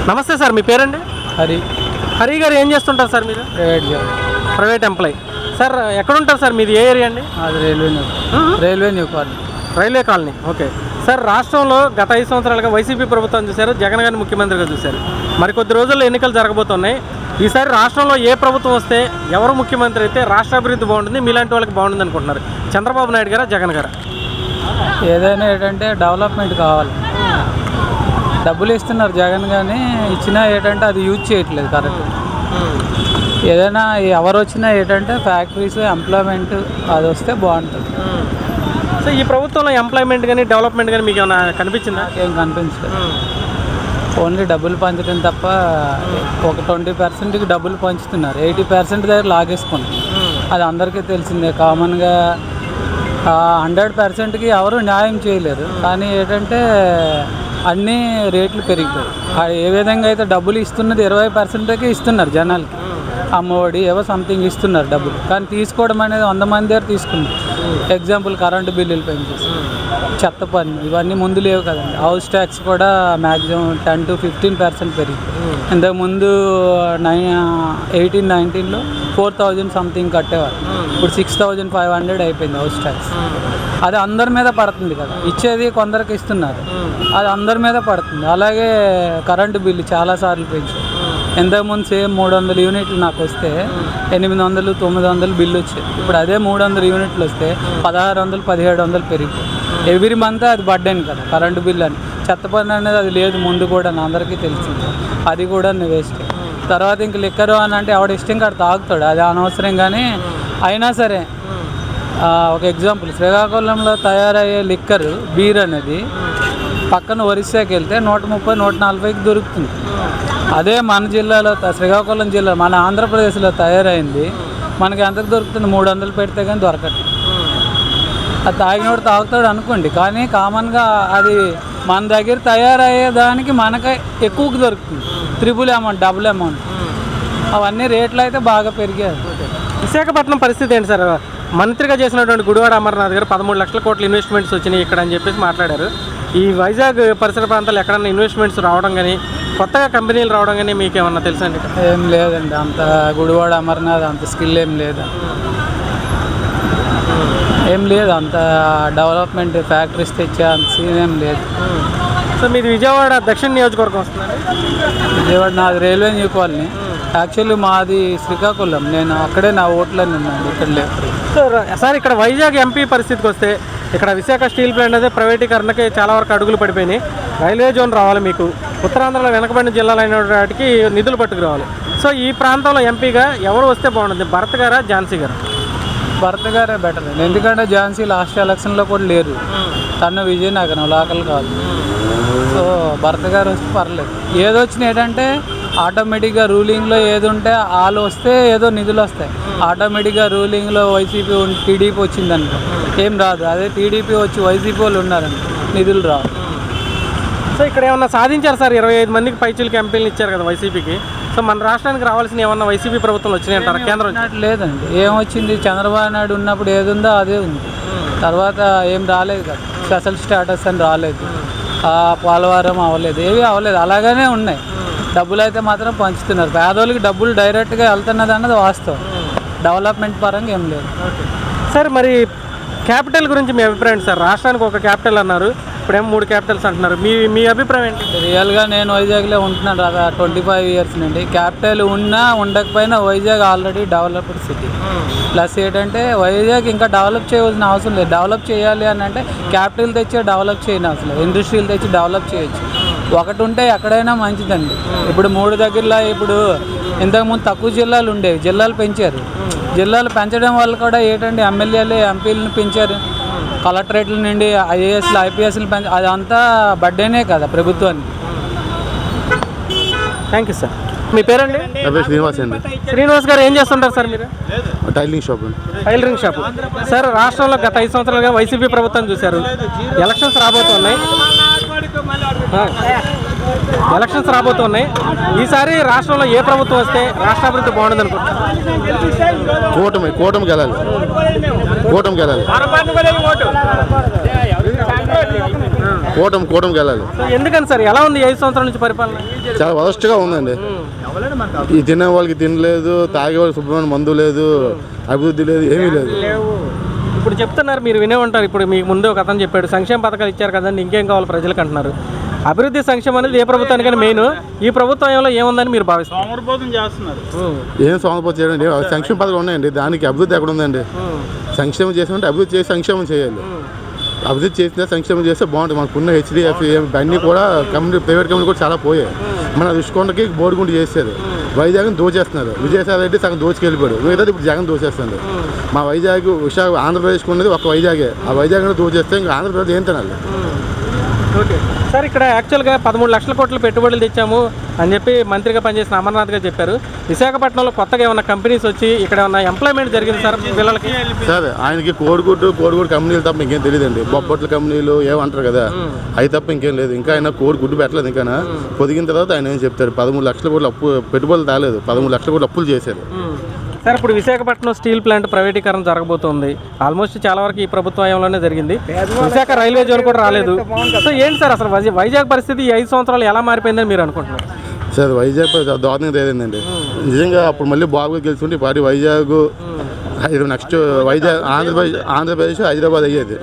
నమస్తే సార్, మీ పేరండి? హరి గారు ఏం చేస్తుంటారు సార్ మీరు? Private employee. సార్ ఎక్కడ ఉంటారు సార్, మీది ఏ ఏరియా అండి? అది రైల్వే కాలనీ. ఓకే సార్, రాష్ట్రంలో గత 5 సంవత్సరాలుగా వైసీపీ ప్రభుత్వం చూశారు, జగన్ గారిని ముఖ్యమంత్రిగా చూశారు. మరికొద్ది రోజుల్లో ఎన్నికలు జరగబోతున్నాయి. ఈసారి రాష్ట్రంలో ఏ ప్రభుత్వం వస్తే, ఎవరు ముఖ్యమంత్రి అయితే రాష్ట్ర అభివృద్ధి బాగుంటుంది, మీలాంటి వాళ్ళకి బాగుంటుంది అనుకుంటున్నారు? చంద్రబాబు నాయుడు గారా, జగన్ గారా? ఏదైనా ఏంటంటే డెవలప్మెంట్ కావాలి. డబ్బులు ఇస్తున్నారు జగన్, కానీ ఇచ్చినా ఏంటంటే అది యూజ్ చేయట్లేదు కరెక్ట్. ఏదైనా ఎవరు వచ్చినా ఏంటంటే ఫ్యాక్టరీస్, ఎంప్లాయ్మెంట్ అది వస్తే బాగుంటుంది. సో ఈ ప్రభుత్వంలో ఎంప్లాయ్మెంట్ కానీ డెవలప్మెంట్ కానీ మీకు ఏమైనా కనిపించిందా? ఏం కనిపించలేదు. ఓన్లీ డబ్బులు పంచడం తప్ప. ఒక 20%కి డబ్బులు పంచుతున్నారు, 80% దగ్గర లాగేసుకుంటారు. అది అందరికీ తెలిసిందే. కామన్గా 100%కి ఎవరు న్యాయం చేయలేరు. కానీ ఏంటంటే అన్నీ రేట్లు పెరిగిపోయి ఏ విధంగా అయితే డబ్బులు ఇస్తున్నది 20%కి ఇస్తున్నారు జనాలకి. అమ్మఒడి ఏవో సంథింగ్ ఇస్తున్నారు డబ్బులు, కానీ తీసుకోవడం అనేది 100 మంది దగ్గర తీసుకున్నారు. ఎగ్జాంపుల్ కరెంటు బిల్లులు పెంచేసి, చెత్త పన్ను, ఇవన్నీ ముందు లేవు కదండి. హౌస్ ట్యాక్స్ కూడా మ్యాక్సిమం 10 to 15% పెరిగింది. ఇంతకుముందు 18-19లో 4000 సంథింగ్ కట్టేవారు, ఇప్పుడు 6500 అయిపోయింది హౌస్ ట్యాక్స్. అది అందరి మీద పడుతుంది కదా, ఇచ్చేది కొందరికి ఇస్తున్నారు, అది అందరి మీద పడుతుంది. అలాగే కరెంటు బిల్లు చాలాసార్లు పెంచారు. ఇంతకుముందు సేమ్ 300 యూనిట్లు నాకు వస్తే 800-900 బిల్లు వచ్చేది. ఇప్పుడు అదే 300 యూనిట్లు వస్తే 1600-1700 పెరిగిపోయి ఎవ్రీ మంత్ అది బర్డెన్ కదా కరెంటు బిల్లు అని. చెత్త పన్ను అనేది అది లేదు ముందు కూడా, అందరికీ తెలిసింది. అది కూడా వేస్ట్. తర్వాత ఇంక లిక్కరు అని అంటే ఆవిడ ఇష్టం కాడ తాగుతాడు, అది అనవసరం. కానీ అయినా సరే ఒక ఎగ్జాంపుల్, శ్రీకాకుళంలో తయారయ్యే లిక్కర్ బీర్ అనేది పక్కన ఒరిస్సాకి వెళ్తే 130-140కి దొరుకుతుంది. అదే మన జిల్లాలో, శ్రీకాకుళం జిల్లా, మన ఆంధ్రప్రదేశ్లో తయారైంది మనకి ఎంతకు దొరుకుతుంది? 300 పెడితే కానీ దొరకట్లేదు. అది తాగినోడు తాగుతాడు అనుకోండి, కానీ కామన్గా అది మన దగ్గర తయారయ్యేదానికి మనకి ఎక్కువకి దొరుకుతుంది. 3 అమౌంట్, డబుల్ అమౌంట్. అవన్నీ రేట్లు అయితే బాగా పెరిగాయి. విశాఖపట్నం పరిస్థితి ఏంటి సార్? మంత్రిగా చేసినటువంటి గుడివాడ అమర్నాథ్ గారు 13 లక్షల కోట్ల ఇన్వెస్ట్మెంట్స్ వచ్చినాయి ఇక్కడ అని చెప్పేసి మాట్లాడారు. ఈ వైజాగ్ పరిసర ప్రాంతాల్లో ఎక్కడన్నా ఇన్వెస్ట్మెంట్స్ రావడం కానీ, కొత్తగా కంపెనీలు రావడం కానీ మీకు ఏమన్నా తెలుసా అండి? ఏం లేదండి, అంత గుడివాడ అమర్నాథ్ అంత స్కిల్ ఏం లేదు. అంత డెవలప్మెంట్ ఫ్యాక్టరీస్ తెచ్చే అంత సీన్ ఏం లేదు. సో మీది విజయవాడ దక్షిణ నియోజకవర్గం వస్తుందండి? విజయవాడ నాది రైల్వే న్యూ కాలనీ. యాక్చువల్లీ మాది శ్రీకాకుళం, నేను అక్కడే నా ఓట్లని ఉన్నాను, ఇక్కడ లేదు. సార్ ఇక్కడ వైజాగ్ ఎంపీ పరిస్థితికి వస్తే, ఇక్కడ విశాఖ స్టీల్ ప్లాంట్ అయితే ప్రైవేటీకరణకి చాలా వరకు అడుగులు పడిపోయినాయి. రైల్వే జోన్ రావాలి మీకు, ఉత్తరాంధ్రలో వెనకబడిన జిల్లాలైన వాటికి నిధులు పట్టుకురావాలి. సో ఈ ప్రాంతంలో ఎంపీగా ఎవరు వస్తే బాగుంటుంది, భరత్ గారా, ఝాన్సీ గారు? భరత్ గారే బెటర్ అండి, ఎందుకంటే ఝాన్సీ లాస్ట్ ఎలక్షన్లో కూడా లేరు. తను విజయనగరం లోకల్ కాదు. సో భరత్ గారు వస్తే పర్లేదు. ఏదొచ్చినా ఏంటంటే ఆటోమేటిక్గా రూలింగ్లో ఏది ఉంటే వాళ్ళు వస్తే ఏదో నిధులు వస్తాయి. ఆటోమేటిక్గా రూలింగ్లో వైసీపీ టీడీపీ వచ్చిందనుకో ఏం రాదు. అదే టీడీపీ వచ్చి వైసీపీ వాళ్ళు ఉన్నారనుకో నిధులు రావు. సో ఇక్కడ ఏమన్నా సాధించారు సార్? 25 మందికి పైచీలకి ఎంపీలు ఇచ్చారు కదా వైసీపీకి. సో మన రాష్ట్రానికి రావాల్సిన ఏమన్నా వైసీపీ ప్రభుత్వంలో వచ్చినాయంటారా? కేంద్రం లేదండి, ఏమొచ్చింది? చంద్రబాబు నాయుడు ఉన్నప్పుడు ఏది ఉందో అదే ఉంది. తర్వాత ఏం రాలేదు కదా, స్పెషల్ స్టేటస్ అని రాలేదు, పోలవరం అవ్వలేదు, ఏవి అవ్వలేదు, అలాగనే ఉన్నాయి. డబ్బులు అయితే మాత్రం పంచుతున్నారు. పేదోళ్ళకి డబ్బులు డైరెక్ట్గా వెళ్తున్నది అన్నది వాస్తవం. డెవలప్మెంట్ పరంగా ఏం లేదు. సార్ మరి క్యాపిటల్ గురించి మీ అభిప్రాయం సార్? రాష్ట్రానికి ఒక క్యాపిటల్ అన్నారు, ఇప్పుడేమో 3 క్యాపిటల్స్ అంటున్నారు. మీ అభిప్రాయం ఏంటి? రియల్గా నేను వైజాగ్లో ఉంటున్నాను 25 ఇయర్స్ నుండి. క్యాపిటల్ ఉన్నా ఉండకపోయినా Vizag already developed city. Plus ఏంటంటే వైజాగ్ ఇంకా డెవలప్ చేయవలసిన అవసరం లేదు. డెవలప్ చేయాలి అని అంటే క్యాపిటల్ తెచ్చి డెవలప్ చేయని అవసరం లేదు, ఇండస్ట్రీలు తెచ్చి డెవలప్ చేయొచ్చు. ఒకటి ఉంటే ఎక్కడైనా మంచిదండి. ఇప్పుడు 3 దగ్గరలో, ఇప్పుడు ఇంతకుముందు తక్కువ జిల్లాలు ఉండేవి, జిల్లాలు పెంచారు. జిల్లాలు పెంచడం వల్ల కూడా ఏంటంటే ఎమ్మెల్యేలు, ఎంపీలను పెంచారు. కలెక్టరేట్ల నుండి ఐఏఎస్లు, ఐపీఎస్లు అదంతా బర్డేనే కదా ప్రభుత్వానికి. Thank you sir. మీ పేరండి? శ్రీనివాస్ అండి. శ్రీనివాస్ గారు ఏం చేస్తుంటారు సార్ మీరు? Tailoring shop. సార్ రాష్ట్రంలో గత 5 సంవత్సరాలుగా వైసీపీ ప్రభుత్వం చూశారు. ఎలక్షన్స్ రాబోతున్నాయి. ఈసారి రాష్ట్రంలో ఏ ప్రభుత్వం వస్తే రాష్ట్ర అభివృద్ధి బాగుంటుంది అనుకుంటున్నారు? కూటమికి వెళ్ళాలి. కూటమికి వెళ్ళాలి. సో ఎందుకని సార్ ఎలా ఉంది 5 సంవత్సరాల నుంచి పరిపాలన? చాలా వరస్ట్గా ఉందండి. ఈ తినే వాళ్ళకి తినలేదు, తాగే వాళ్ళకి శుభ్రమైన మందు లేదు, అభివృద్ధి లేదు, ఏమీ లేదు. ఇప్పుడు చెప్తున్నారు, మీరు వినే ఉంటారు. ఇప్పుడు మీకు ముందే ఒక అతను చెప్పాడు, సంక్షేమ పథకాలు ఇచ్చారు కదండి, ఇంకేం కావాలి ప్రజలకు అంటున్నారు. అభివృద్ధి సంక్షేమం అనేది ఏ ప్రభుత్వానికైనా మెయిన్. ఈ ప్రభుత్వంలో ఏముందని మీరు భావిస్తారు? ఏం సోమపోతు చేయండి, సంక్షేమ పథకాలు ఉన్నాయండి, దానికి అభివృద్ధి ఎక్కడ ఉందండి? సంక్షేమం చేసామంటే అభివృద్ధి చేసి సంక్షేమం చేయాలి. అభివృద్ధి చేసినా సంక్షేమం చేస్తే బాగుంటుంది. మనకున్న హెచ్డిఎఫ్ అన్నీ కూడా ప్రైవేట్ కంపెనీ కూడా చాలా పోయాయి. మన రుషికొండకి బోడిగుండు చేశారు, వైజాగ్ని దోచేస్తున్నారు. విజయసాయి రెడ్డి సగం దోచుకెళ్ళిపోయాడు, మిగతాది ఇప్పుడు జగన్ దోచేస్తుంది. మా వైజాగ్ ఆంధ్రప్రదేశ్కి ఉన్నది ఒక వైజాగే. ఆ వైజాగ్ దోచేస్తే ఇంకా ఆంధ్రప్రదేశ్ ఏం తినాలి? ఓకే సార్, ఇక్కడ యాక్చువల్గా 13 లక్షల కోట్ల పెట్టుబడులు తెచ్చాము అని చెప్పి మంత్రిగా పనిచేసిన అమర్నాథ్ గారు చెప్పారు. విశాఖపట్నంలో కొత్తగా ఏమన్నా కంపెనీస్ వచ్చి ఇక్కడ ఏమన్నా ఎంప్లాయ్మెంట్ జరిగింది సార్ పిల్లలకి? సార్ ఆయనకి కోడిగుడ్డు కంపెనీలు తప్ప ఇంకేం తెలియదండి. బొబ్బట్ల కంపెనీలు ఏమంటారు కదా, అవి తప్ప ఇంకేం లేదు. ఇంకా ఆయన కోడిగుడ్డు పెట్టలేదు. ఇంకా పొదిగిన తర్వాత ఆయన ఏం చెప్తారు? 13 లక్షల కోట్లు పెట్టుబడులు తాలేదు, 13 లక్షల కోట్లు అప్పులు చేశారు. సార్ ఇప్పుడు విశాఖపట్నం స్టీల్ ప్లాంట్ ప్రైవేటీకరణ జరగబోతోంది. ఆల్మోస్ట్ చాలా వరకు ఈ ప్రభుత్వంలోనే జరిగింది. విశాఖ రైల్వే జోన్ కూడా రాలేదు. సో ఏంటి సార్ అసలు వైజాగ్ పరిస్థితి ఈ 5 సంవత్సరాలు ఎలా మారిపోయిందని మీరు అనుకుంటున్నారు? సార్ వైజాగ్ దారుణంగా తేలిందండి. నిజంగా అప్పుడు మళ్ళీ బాబు గెలుచుంటే పార్టీ వైజాగ్ నెక్స్ట్ వైజాగ్ ఆంధ్రప్రదేశ్ హైదరాబాద్ అయ్యేది.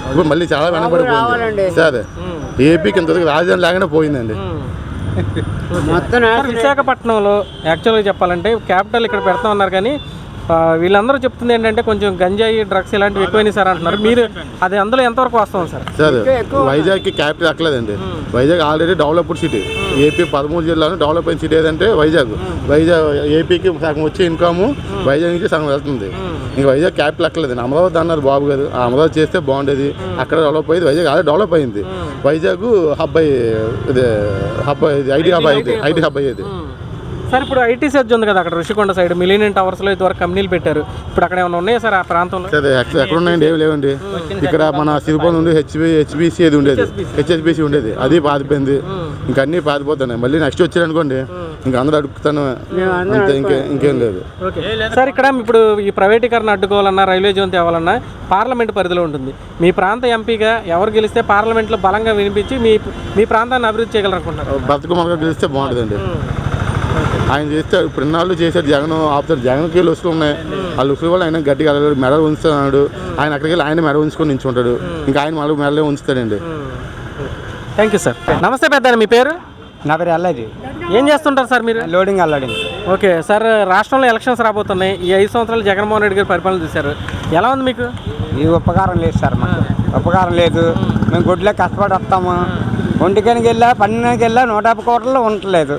ఇప్పుడు మళ్ళీ చాలా వెనకబడిపోయింది సార్. ఏపీకి ఇంతవరకు రాజధాని లేకుండా పోయిందండి. విశాఖపట్నంలో యాక్చువల్గా చెప్పాలంటే క్యాపిటల్ ఇక్కడ పెడతా ఉన్నారు, కానీ వీళ్ళందరూ చెప్తుంది ఏంటంటే కొంచెం గంజాయి, డ్రగ్స్ ఇలాంటివి ఎక్కువైనాయి సార్ అంటున్నారు. మీరు అది అందులో ఎంతవరకు వస్తాం సార్? సార్ వైజాగ్కి క్యాపిటల్ ఎక్కలేదండి. Vizag already developed city. AP 13 జిల్లాలో డెవలప్ అయిన సిటీ ఏదంటే వైజాగ్. ఏపీకి సగం వచ్చే ఇన్కమ్ వైజాగ్ నుంచి సగం వెళ్తుంది. ఇంకా వైజాగ్ క్యాపిటల్ ఎక్కలేదండి. అమరావతి అన్నారు బాబు గారు, ఆ అమరావతి చేస్తే బాగుండేది. అక్కడ డెవలప్ అయ్యింది. వైజాగ్ ఆల్రెడీ డెవలప్ అయింది. వైజాగ్ హబ్ ఐటీ హబ్ అయ్యేది. సార్ ఇప్పుడు ఐటీ సెర్చ్ ఉంది కదా అక్కడ రుషికొండ సైడ్ మిలీనియం టవర్స్లో ఇదివరకు కంపెనీలు పెట్టారు. ఇప్పుడు అక్కడ ఏమైనా ఉన్నాయా సార్ ఆ ప్రాంతంలో? సరే ఎక్కడ ఉన్నాయండి? ఏమి లేవండి. ఇక్కడ మన సిరిపోల్ నుండి హెచ్బిసి అది ఉండేది, హెచ్ఎస్బిసి ఉండేది, అది పాతిపోయింది. ఇంకా అన్నీ పాతిపోతున్నాయి. మళ్ళీ నెక్స్ట్ వచ్చారనుకోండి ఇంకా అందరూ అడుగుతాను, అంతే, ఇంకేం లేదు. ఓకే సార్, ఇక్కడ ఇప్పుడు ఈ ప్రైవేటీకరణ అడ్డుకోవాలన్నా, రైల్వే జోన్ తేవాలన్నా పార్లమెంట్ పరిధిలో ఉంటుంది. మీ ప్రాంత ఎంపీగా ఎవరు గెలిస్తే పార్లమెంట్లో బలంగా వినిపించి మీ ప్రాంతాన్ని అభివృద్ధి చేయగలరనుకుంటున్నారు? బతుకమ్మగా గెలిస్తే బాగుంటుందండి. ఆయన చేస్తే ఇప్పుడు ఇన్నాళ్ళు చేశాడు. జగన్ ఆపుతాడు. జగన్కి లుసులు ఉన్నాయి. ఆ లుసులు వల్ల ఆయన గట్టిగా వెళ్ళాడు, మెడలు ఉంచుతున్నాడు. ఆయన అక్కడికి వెళ్ళి ఆయన మెడ ఉంచుకొని నించుంటాడు. ఇంకా ఆయన మెడలే ఉంచుతాడండి. Thank you sir. నమస్తే పెద్ద, మీ పేరు? నా పేరు అల్లాజీ. ఏం చేస్తుంటారు సార్ మీరు? లోడింగ్ అల్లాడింగ్. ఓకే సార్, రాష్ట్రంలో ఎలక్షన్స్ రాబోతున్నాయి. ఈ 5 సంవత్సరాలు జగన్మోహన్ రెడ్డి గారు పరిపాలన చూశారు. ఎలా ఉంది మీకు? ఈ ఉపకారం లేదు సార్, మాకు ఉపకారం లేదు. మేము గుడ్లే కష్టపడి వస్తాము. ఒంటికానికి వెళ్ళా, 12కి వెళ్ళా 150 కోట్లలో ఉండలేదు.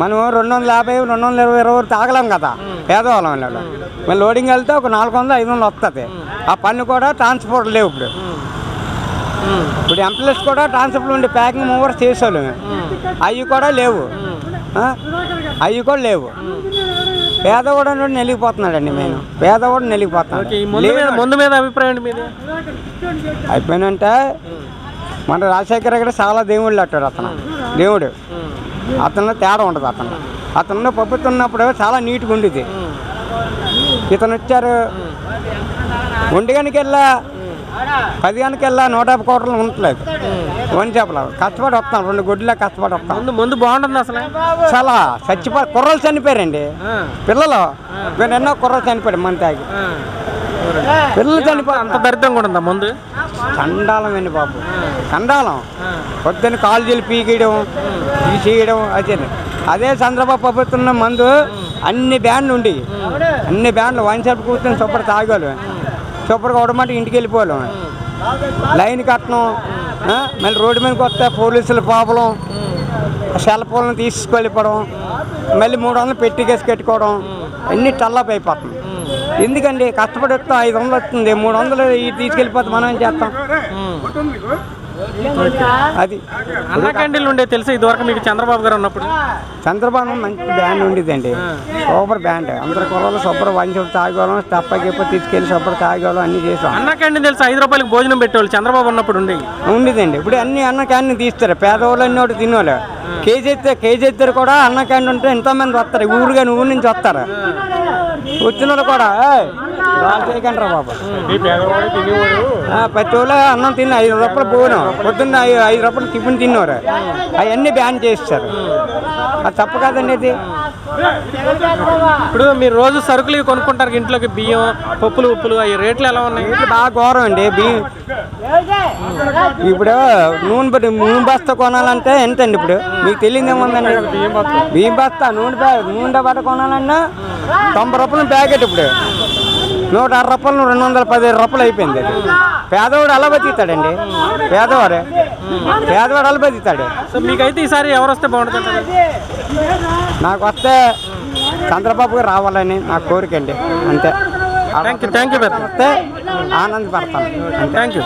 మనం 250, 220 తాగలేం కదా పేదవాళ్ళం వెళ్ళాడు. మేము లోడింగ్ వెళ్తే ఒక 400, 500 వస్తుంది. ఆ పన్ను కూడా ట్రాన్స్పోర్ట్ లేవు. ఇప్పుడు ఎంప్లాయీస్ కూడా ట్రాన్స్పోర్ట్ ఉండి ప్యాకింగ్ మూవర్స్ చేసేవాళ్ళు, అవి కూడా లేవు. పేదవాడు నెలిగిపోతున్నాడండి. మేము పేదవాడు నెలిగిపోతున్నాడు. ముందు మీద అభిప్రాయం మీద అయిపోయినంటే మన రాజశేఖర గారు చాలా దేవుళ్ళు అట్టాడు. దేవుడు అతను తేడా ఉండదు. అతను ప్రభుత్వం ఉన్నప్పుడు చాలా నీట్గా ఉండేది. ఇతను వచ్చారు, 1 గంటకి వెళ్ళా 10 గంటకి వెళ్ళా 150 కోట్లు ఉండట్లేదు. వన్ చేపలు కష్టపడి వస్తాం, 2 గుడ్లే కష్టపడి వస్తాం. ముందు బాగుంటుంది అసలు. చాలా కుర్రలు చనిపోయారండి. పిల్లలు ఎన్నో కుర్రలు చనిపోయారు. మన తాగి పిల్లలు చనిపోయి అంత దరిద్రం కూడా ఉందా ముందు? చండాలం అండి బాబు, చండాలం. పొద్దున్న కాలేజీలు పీకేయడం, తీసేయడం. అదే చంద్రబాబు ప్రభుత్వం మందు అన్ని బ్యాండ్లు ఉండి, అన్ని బ్యాండ్లు వన్ షాప్ కూర్చొని సూపర్ తాగేవాళ్ళు. సూపర్గా ఉడమంటే ఇంటికి వెళ్ళిపోవాలి. లైన్ కట్టడం, మళ్ళీ రోడ్డు మీదకి వస్తే పోలీసుల ప్రాబ్లం, సెల్ ఫోన్లు తీసుకెళ్ళిపోవడం, మళ్ళీ 300 పెట్టికేసి కట్టుకోవడం, అన్నీ టల్లప్ అయిపోతుంది. ఎందుకండి కష్టపడి వస్తాం, 500 వస్తుంది, 300 తీసుకెళ్ళిపోతే మనం ఏం చేస్తాం? అది అన్న క్యాంటీన్లు ఉండే తెలుసు ఇదివరకు మీకు చంద్రబాబు గారు ఉన్నప్పుడు? చంద్రబాబు మంచి బ్యాండ్ ఉండేదండి, సూపర్ బ్యాండ్. అందరు కుర్రలు సూపర్ వంచి తాగేవాళ్ళం, స్టప్ అయిపోయి తీసుకెళ్ళి సూపర్ తాగేవాళ్ళం, అన్నీ చేసాం. అన్న క్యాంటీన్ తెలుసు 5 రూపాయలకి భోజనం పెట్టేవాళ్ళు చంద్రబాబు ఉన్నప్పుడు ఉండేదండి. ఇప్పుడు అన్ని అన్న క్యాంటీన్ తీస్తారు, పేదవాళ్ళు అన్ని ఒకటి తినేవాళ్ళు. కేజీ ఎత్తారు కూడా అన్న క్యాంటీన్ ఉంటే ఎంతోమంది వస్తారు, ఊరు నుంచి వస్తారు. వచ్చిన వాళ్ళు కూడా గోల చేయకండి రా బాబు. ప్రతి వాళ్ళు అన్నం తిన్న 5 రూపాయలు పోను పొద్దున్న 5 రూపాయలు టిఫిన్ తిన్నారు, అవన్నీ బ్యాన్ చేస్తారు. అది తప్పు కదండి అది. ఇప్పుడు మీరు రోజు సరుకులు ఇవి కొనుక్కుంటారు ఇంట్లోకి, బియ్యం, పప్పులు, ఉప్పులు, అవి రేట్లు ఎలా ఉన్నాయి? రేట్లు బాగా ఘోరం అండి. ఇప్పుడు నూనె బస్తా కొనాలంటే ఎంత అండి? ఇప్పుడు మీకు తెలియదు ఏముందండి, బియ్యం బస్తా నూనె బట్ట కొనాలన్నా 90 రూపాయలు ప్యాకెట్. ఇప్పుడు 160 రూపాయలు 215 రూపాయలు అయిపోయింది. అది పేదవాడు అలా బతుకుతాడండి, పేదవాడు అలా బతుకుతాడు. సో మీకైతే ఈసారి ఎవరు వస్తే బాగుంటుంది? నాకు వస్తే చంద్రబాబు గారు రావాలని నా కోరిక అండి, అంతే. థ్యాంక్ యూ వస్తే ఆనందపడతాను. Thank you.